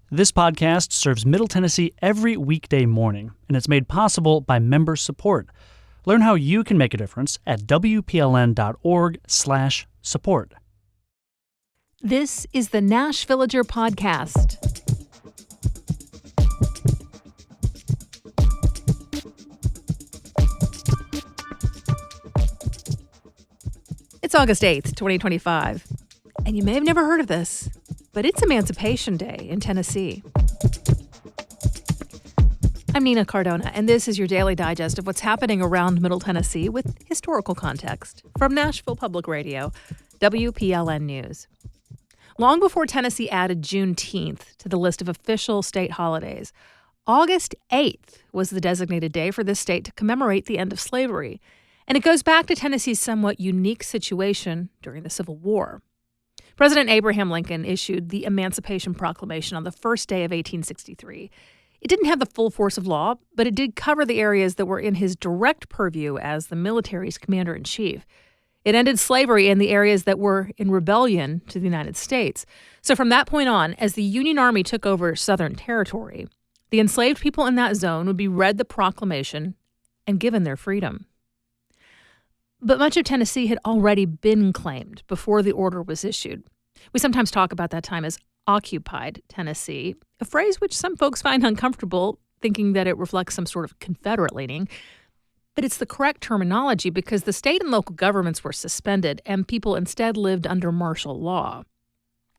This podcast serves Middle Tennessee every weekday morning, and it's made possible by member support. Learn how you can make a difference at WPLN.org/support. This is the Nashvillager Podcast. It's August 8th, 2025, and you may have never heard of this, but it's Emancipation Day in Tennessee. I'm Nina Cardona, and this is your daily digest of what's happening around Middle Tennessee with historical context from Nashville Public Radio, WPLN News. Long before Tennessee added Juneteenth to the list of official state holidays, August 8th was the designated day for this state to commemorate the end of slavery. And it goes back to Tennessee's somewhat unique situation during the Civil War. President Abraham Lincoln issued the Emancipation Proclamation on the first day of 1863. It didn't have the full force of law, but it did cover the areas that were in his direct purview as the military's commander-in-chief. It ended slavery in the areas that were in rebellion to the United States. So from that point on, as the Union Army took over Southern territory, the enslaved people in that zone would be read the proclamation and given their freedom. But much of Tennessee had already been claimed before the order was issued. We sometimes talk about that time as occupied Tennessee, a phrase which some folks find uncomfortable, thinking that it reflects some sort of Confederate leaning. But it's the correct terminology because the state and local governments were suspended and people instead lived under martial law.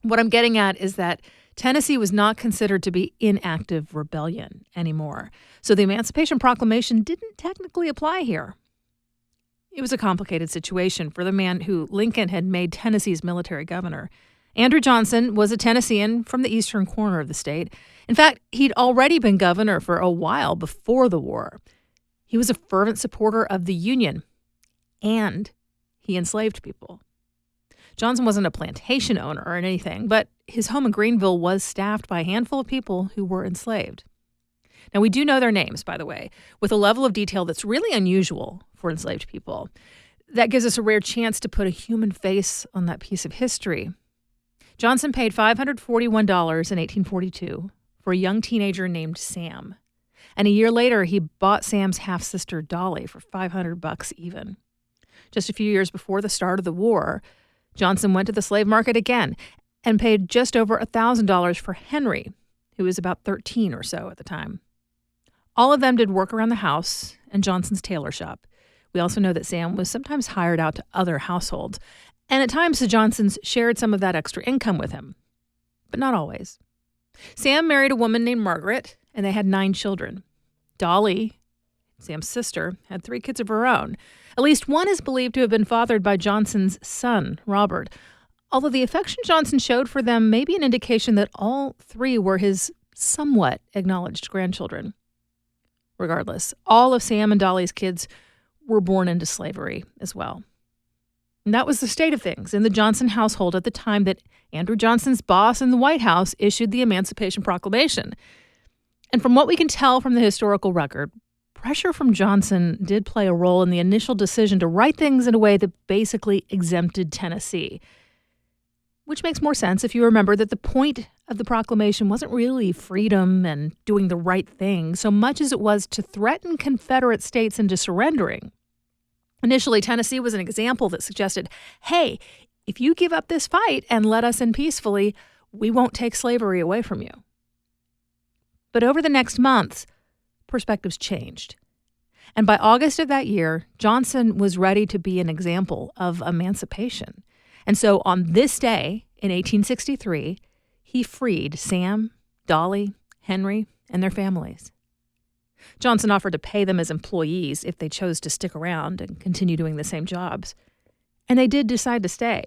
What I'm getting at is that Tennessee was not considered to be in active rebellion anymore. So the Emancipation Proclamation didn't technically apply here. It was a complicated situation for the man who Lincoln had made Tennessee's military governor. Andrew Johnson was a Tennessean from the eastern corner of the state. In fact, he'd already been governor for a while before the war. He was a fervent supporter of the Union, and he enslaved people. Johnson wasn't a plantation owner or anything, but his home in Greenville was staffed by a handful of people who were enslaved. Now, we do know their names, by the way, with a level of detail that's really unusual for enslaved people. That gives us a rare chance to put a human face on that piece of history. Johnson paid $541 in 1842 for a young teenager named Sam. And a year later, he bought Sam's half-sister Dolly for $500 even. Just a few years before the start of the war, Johnson went to the slave market again and paid just over $1,000 for Henry, who was about 13 or so at the time. All of them did work around the house and Johnson's tailor shop. We also know that Sam was sometimes hired out to other households, and at times the Johnsons shared some of that extra income with him, but not always. Sam married a woman named Margaret, and they had 9 children. Dolly, Sam's sister, had 3 kids of her own. At least one is believed to have been fathered by Johnson's son, Robert, although the affection Johnson showed for them may be an indication that all 3 were his somewhat acknowledged grandchildren. Regardless, all of Sam and Dolly's kids were born into slavery as well. And that was the state of things in the Johnson household at the time that Andrew Johnson's boss in the White House issued the Emancipation Proclamation. And from what we can tell from the historical record, pressure from Johnson did play a role in the initial decision to write things in a way that basically exempted Tennessee. Which makes more sense if you remember that the point of the proclamation wasn't really freedom and doing the right thing so much as it was to threaten Confederate states into surrendering. Initially, Tennessee was an example that suggested, hey, if you give up this fight and let us in peacefully, we won't take slavery away from you. But over the next months, perspectives changed. And by August of that year, Johnson was ready to be an example of emancipation. And so on this day, in 1863, he freed Sam, Dolly, Henry, and their families. Johnson offered to pay them as employees if they chose to stick around and continue doing the same jobs. And they did decide to stay.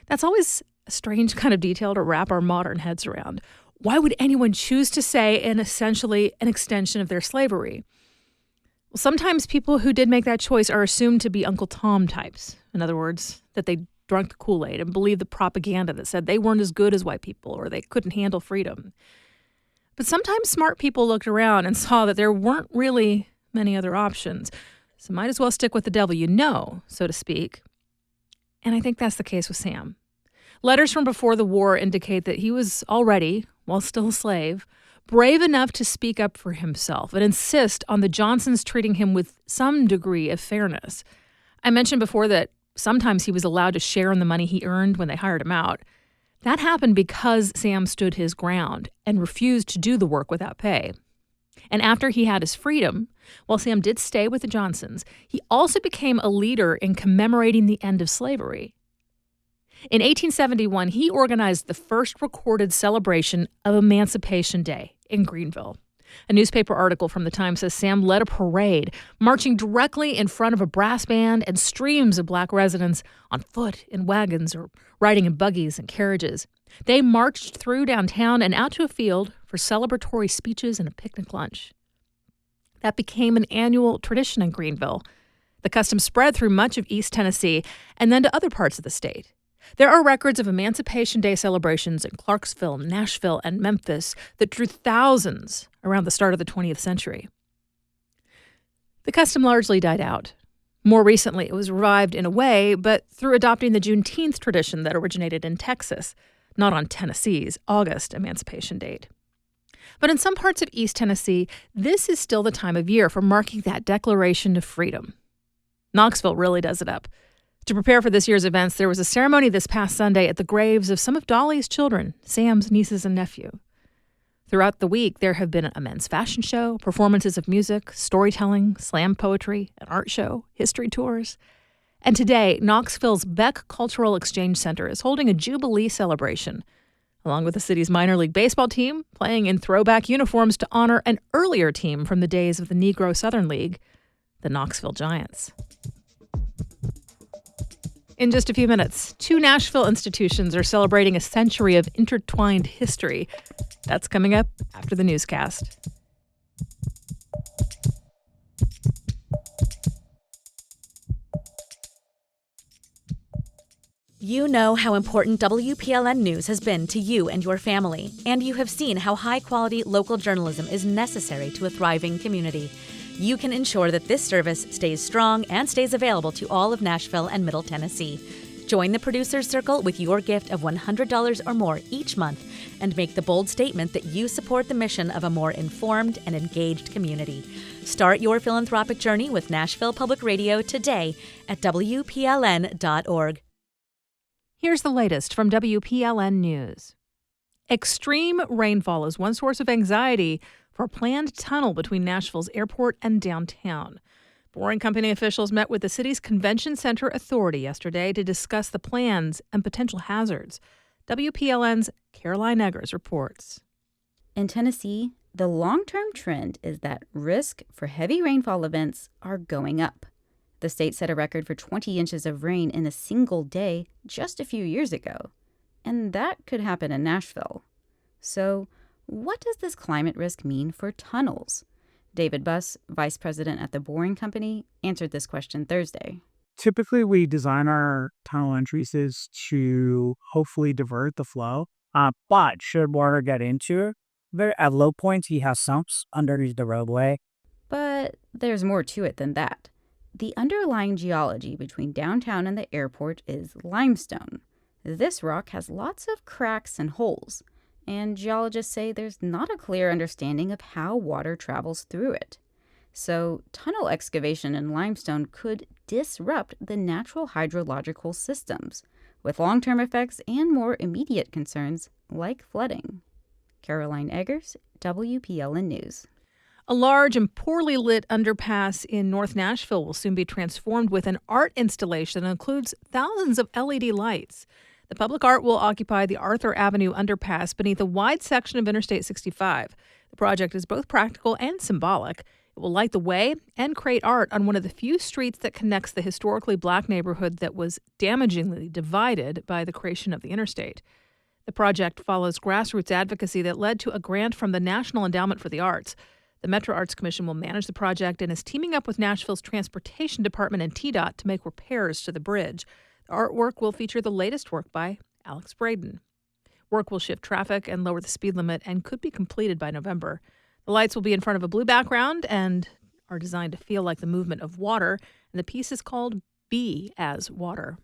That's always a strange kind of detail to wrap our modern heads around. Why would anyone choose to stay in essentially an extension of their slavery? Well, sometimes people who did make that choice are assumed to be Uncle Tom types. In other words, that they drank the Kool-Aid and believed the propaganda that said they weren't as good as white people or they couldn't handle freedom. But sometimes smart people looked around and saw that there weren't really many other options. So might as well stick with the devil you know, so to speak. And I think that's the case with Sam. Letters from before the war indicate that he was already, while still a slave, brave enough to speak up for himself and insist on the Johnsons treating him with some degree of fairness. I mentioned before that sometimes he was allowed to share in the money he earned when they hired him out. That happened because Sam stood his ground and refused to do the work without pay. And after he had his freedom, while Sam did stay with the Johnsons, he also became a leader in commemorating the end of slavery. In 1871, he organized the first recorded celebration of Emancipation Day in Greenville. A newspaper article from the time says Sam led a parade, marching directly in front of a brass band and streams of black residents on foot, in wagons, or riding in buggies and carriages. They marched through downtown and out to a field for celebratory speeches and a picnic lunch. That became an annual tradition in Greenville. The custom spread through much of East Tennessee and then to other parts of the state. There are records of Emancipation Day celebrations in Clarksville, Nashville, and Memphis that drew thousands around the start of the 20th century. The custom largely died out. More recently, it was revived in a way, but through adopting the Juneteenth tradition that originated in Texas, not on Tennessee's August emancipation date. But in some parts of East Tennessee, this is still the time of year for marking that Declaration of Freedom. Knoxville really does it up. To prepare for this year's events, there was a ceremony this past Sunday at the graves of some of Dolly's children, Sam's nieces and nephew. Throughout the week, there have been a men's fashion show, performances of music, storytelling, slam poetry, an art show, history tours. And today, Knoxville's Beck Cultural Exchange Center is holding a Jubilee celebration, along with the city's minor league baseball team playing in throwback uniforms to honor an earlier team from the days of the Negro Southern League, the Knoxville Giants. In just a few minutes, 2 Nashville institutions are celebrating a century of intertwined history. That's coming up after the newscast. You know how important WPLN News has been to you and your family, and you have seen how high-quality local journalism is necessary to a thriving community. You can ensure that this service stays strong and stays available to all of Nashville and Middle Tennessee. Join the Producers Circle with your gift of $100 or more each month and make the bold statement that you support the mission of a more informed and engaged community. Start your philanthropic journey with Nashville Public Radio today at WPLN.org. Here's the latest from WPLN News. Extreme rainfall is one source of anxiety for a planned tunnel between Nashville's airport and downtown. Boring Company officials met with the city's Convention Center Authority yesterday to discuss the plans and potential hazards. WPLN's Caroline Eggers reports. In Tennessee, the long-term trend is that risk for heavy rainfall events are going up. The state set a record for 20 inches of rain in a single day just a few years ago. And that could happen in Nashville. So, what does this climate risk mean for tunnels? David Buss, vice president at the Boring Company, answered this question Thursday. Typically, we design our tunnel entrances to hopefully divert the flow. But should water get into it, at low points, he has sumps underneath the roadway. But there's more to it than that. The underlying geology between downtown and the airport is limestone. This rock has lots of cracks and holes, and geologists say there's not a clear understanding of how water travels through it. So, tunnel excavation in limestone could disrupt the natural hydrological systems, with long-term effects and more immediate concerns like flooding. Caroline Eggers, WPLN News. A large and poorly lit underpass in North Nashville will soon be transformed with an art installation that includes thousands of LED lights. The public art will occupy the Arthur Avenue underpass beneath a wide section of Interstate 65. The project is both practical and symbolic. It will light the way and create art on one of the few streets that connects the historically black neighborhood that was damagingly divided by the creation of the interstate. The project follows grassroots advocacy that led to a grant from the National Endowment for the Arts. The Metro Arts Commission will manage the project and is teaming up with Nashville's Transportation Department and TDOT to make repairs to the bridge. The artwork will feature the latest work by Alex Braden. Work will shift traffic and lower the speed limit and could be completed by November. The lights will be in front of a blue background and are designed to feel like the movement of water, and the piece is called Be as Water.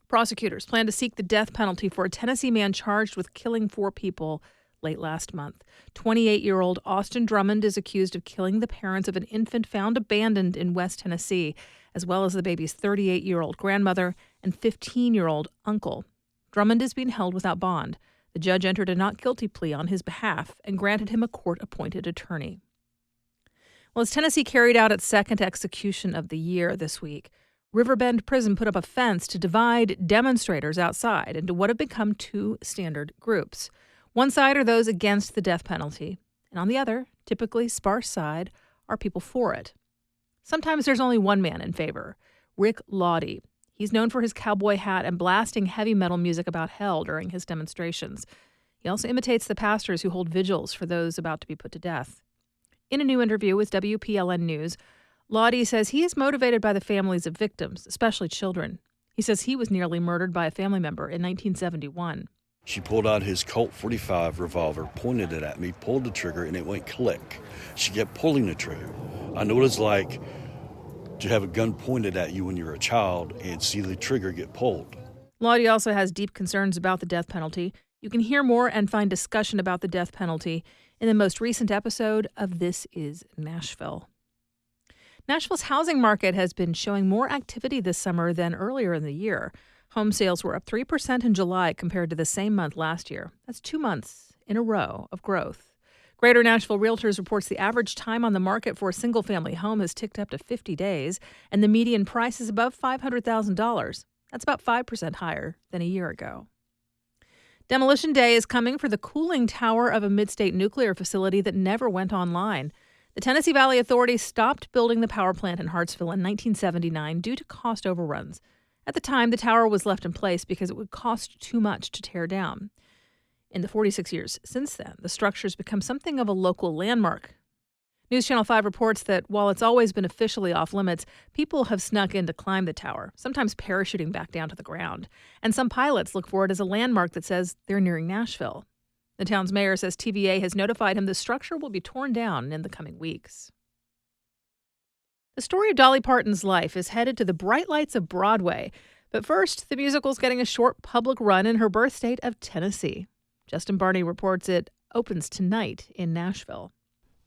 Prosecutors plan to seek the death penalty for a Tennessee man charged with killing 4 people late last month. 28-year-old Austin Drummond is accused of killing the parents of an infant found abandoned in West Tennessee, as well as the baby's 38-year-old grandmother and 15-year-old uncle. Drummond is being held without bond. The judge entered a not guilty plea on his behalf and granted him a court-appointed attorney. Well, as Tennessee carried out its second execution of the year this week, Riverbend Prison put up a fence to divide demonstrators outside into what have become 2 standard groups. One side are those against the death penalty, and on the other, typically sparse side, are people for it. Sometimes there's only one man in favor, Rick Lawdy. He's known for his cowboy hat and blasting heavy metal music about hell during his demonstrations. He also imitates the pastors who hold vigils for those about to be put to death. In a new interview with WPLN News, Lawdy says he is motivated by the families of victims, especially children. He says he was nearly murdered by a family member in 1971. She pulled out his Colt 45 revolver, pointed it at me, pulled the trigger, and it went click. She kept pulling the trigger. I know what it's like to have a gun pointed at you when you're a child and see the trigger get pulled. Lawdy also has deep concerns about the death penalty. You can hear more and find discussion about the death penalty in the most recent episode of This Is Nashville. Nashville's housing market has been showing more activity this summer than earlier in the year. Home sales were up 3% in July compared to the same month last year. That's 2 months in a row of growth. Greater Nashville Realtors reports the average time on the market for a single-family home has ticked up to 50 days, and the median price is above $500,000. That's about 5% higher than a year ago. Demolition Day is coming for the cooling tower of a mid-state nuclear facility that never went online. The Tennessee Valley Authority stopped building the power plant in Hartsville in 1979 due to cost overruns. At the time, the tower was left in place because it would cost too much to tear down. In the 46 years since then, the structure's become something of a local landmark. News Channel 5 reports that while it's always been officially off limits, people have snuck in to climb the tower, sometimes parachuting back down to the ground. And some pilots look for it as a landmark that says they're nearing Nashville. The town's mayor says TVA has notified him the structure will be torn down in the coming weeks. The story of Dolly Parton's life is headed to the bright lights of Broadway. But first, the musical's getting a short public run in her birth state of Tennessee. Justin Barney reports it opens tonight in Nashville.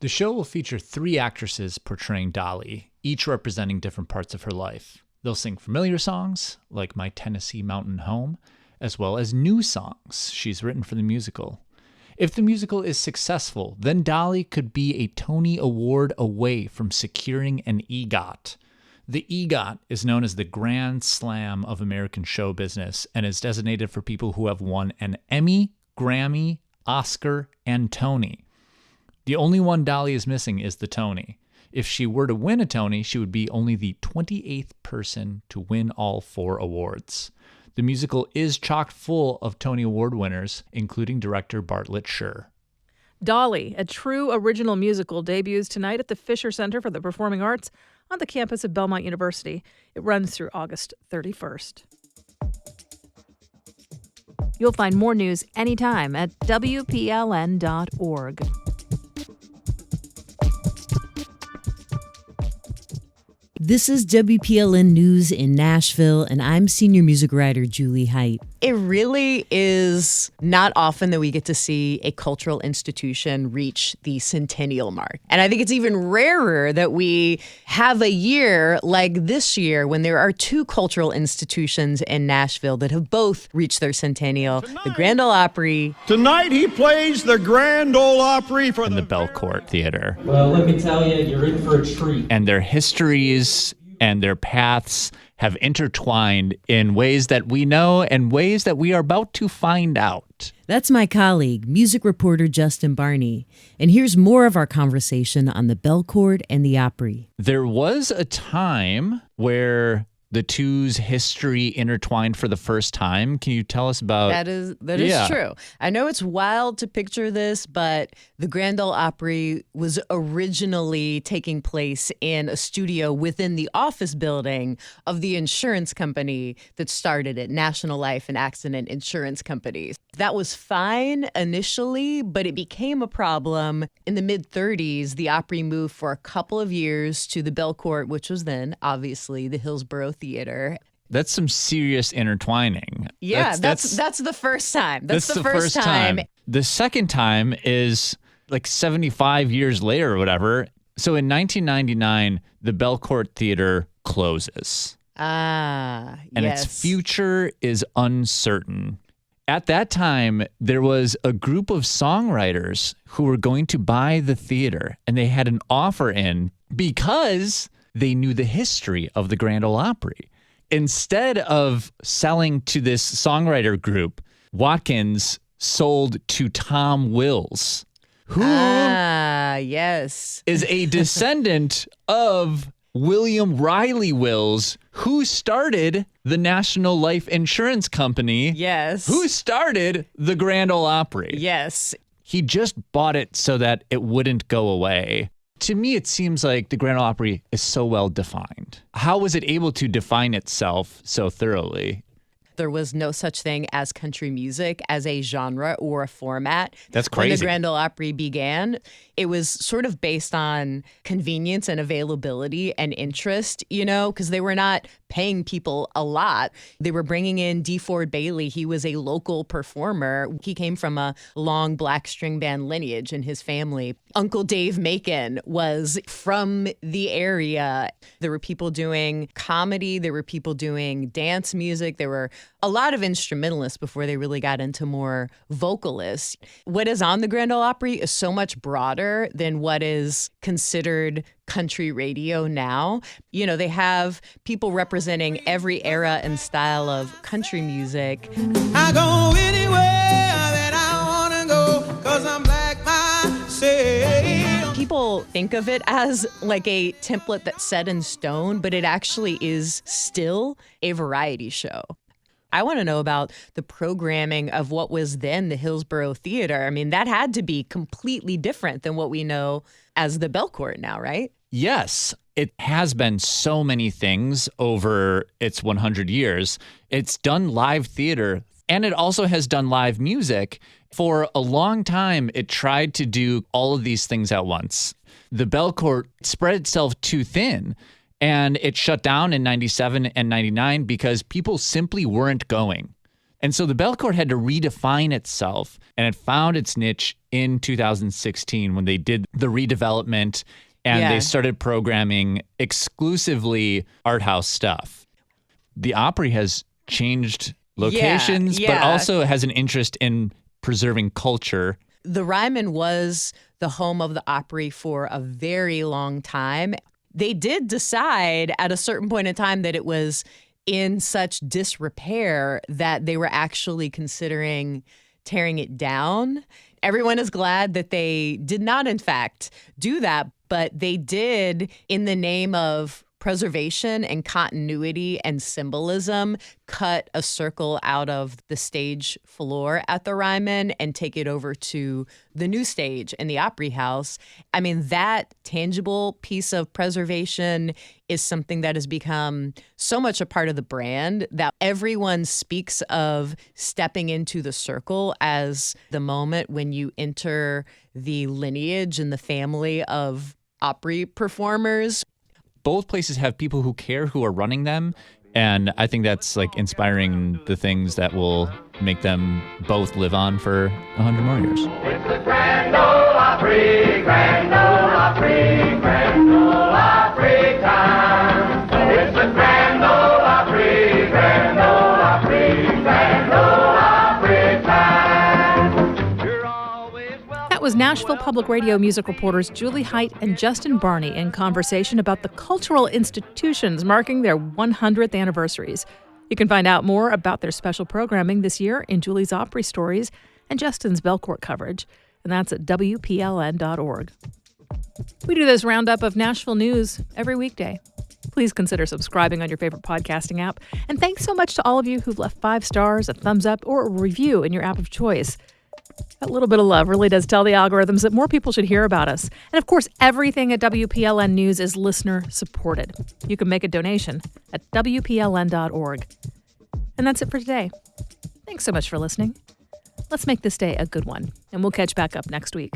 The show will feature 3 actresses portraying Dolly, each representing different parts of her life. They'll sing familiar songs, like My Tennessee Mountain Home, as well as new songs she's written for the musical. If the musical is successful, then Dolly could be a Tony Award away from securing an EGOT. The EGOT is known as the Grand Slam of American show business and is designated for people who have won an Emmy, Grammy, Oscar, and Tony. The only one Dolly is missing is the Tony. If she were to win a Tony, she would be only the 28th person to win all 4 awards. The musical is chock full of Tony Award winners, including director Bartlett Sher. Dolly, a true original musical, debuts tonight at the Fisher Center for the Performing Arts on the campus of Belmont University. It runs through August 31st. You'll find more news anytime at WPLN.org. This is WPLN News in Nashville, and I'm senior music writer Julie Height. It really is not often that we get to see a cultural institution reach the centennial mark. And I think it's even rarer that we have a year like this year when there are 2 cultural institutions in Nashville that have both reached their centennial. The Grand Ole Opry. Tonight he plays the Grand Ole Opry for in the Belcourt Theater. Well, let me tell you, you're in for a treat. And their histories and their paths have intertwined in ways that we know and ways that we are about to find out. That's my colleague, music reporter Justin Barney. And here's more of our conversation on the Belcourt and the Opry. There was a time where the two's history intertwined for the first time. Can you tell us about that is true. I know it's wild to picture this, but the Grand Ole Opry was originally taking place in a studio within the office building of the insurance company that started it, National Life and Accident Insurance Companies. That was fine initially, but it became a problem. In the mid-30s, the Opry moved for a couple of years to the Belcourt, which was then obviously the Hillsborough Theater. That's some serious intertwining. Yeah, that's the first time. That's the first time. The second time is like 75 years later or whatever. So in 1999, the Belcourt Theater closes. And its future is uncertain. At that time, there was a group of songwriters who were going to buy the theater, and they had an offer in because they knew the history of the Grand Ole Opry. Instead of selling to this songwriter group, Watkins sold to Tom Wills, who is a descendant of William Riley Wills, who started the National Life Insurance Company. Yes. Who started the Grand Ole Opry. Yes. He just bought it so that it wouldn't go away. To me, it seems like the Grand Ole Opry is so well defined. How was it able to define itself so thoroughly? There was no such thing as country music as a genre or a format. That's crazy. When the Grand Ole Opry began, it was sort of based on convenience and availability and interest, because they were not paying people a lot. They were bringing in D. Ford Bailey. He was a local performer. He came from a long black string band lineage in his family. Uncle Dave Macon was from the area. There were people doing comedy. There were people doing dance music. There were a lot of instrumentalists before they really got into more vocalists. What is on the Grand Ole Opry is so much broader than what is considered country radio now. They have people representing every era and style of country music. I go anywhere that I want to go because I'm black myself. People think of it as like a template that's set in stone, but it actually is still a variety show. I want to know about the programming of what was then the Hillsborough Theater. I mean, that had to be completely different than what we know as the Belcourt now, right? Yes, it has been so many things over its 100 years. It's done live theater, and it also has done live music. For a long time, it tried to do all of these things at once. The Belcourt spread itself too thin, and it shut down in 97 and 99 because people simply weren't going. And so the Belcourt had to redefine itself, and it found its niche in 2016 when they did the redevelopment and they started programming exclusively art house stuff. The Opry has changed locations, but also has an interest in preserving culture. The Ryman was the home of the Opry for a very long time. They did decide at a certain point in time that it was in such disrepair that they were actually considering tearing it down. Everyone is glad that they did not, in fact, do that, but they did, in the name of preservation and continuity and symbolism, cut a circle out of the stage floor at the Ryman and take it over to the new stage in the Opry House. I mean, that tangible piece of preservation is something that has become so much a part of the brand that everyone speaks of stepping into the circle as the moment when you enter the lineage and the family of Opry performers. Both places have people who care who are running them, and I think that's like inspiring the things that will make them both live on for 100 more years. It's the Grand Ole Opry, Grand Ole Opry, Grand Ole Opry time. It's the Grand Ole Opry, Grand Ole Opry, Grand Ole Opry time. You're always welcome. That was Nashville Public Radio music reporters Julie Height and Justin Barney in conversation about the cultural institutions marking their 100th anniversaries. You can find out more about their special programming this year in Julie's Opry stories and Justin's Belcourt coverage, and that's at WPLN.org. We do this roundup of Nashville news every weekday. Please consider subscribing on your favorite podcasting app. And thanks so much to all of you who've left 5 stars, a thumbs up, or a review in your app of choice. That little bit of love really does tell the algorithms that more people should hear about us. And of course, everything at WPLN News is listener supported. You can make a donation at WPLN.org. And that's it for today. Thanks so much for listening. Let's make this day a good one, and we'll catch back up next week.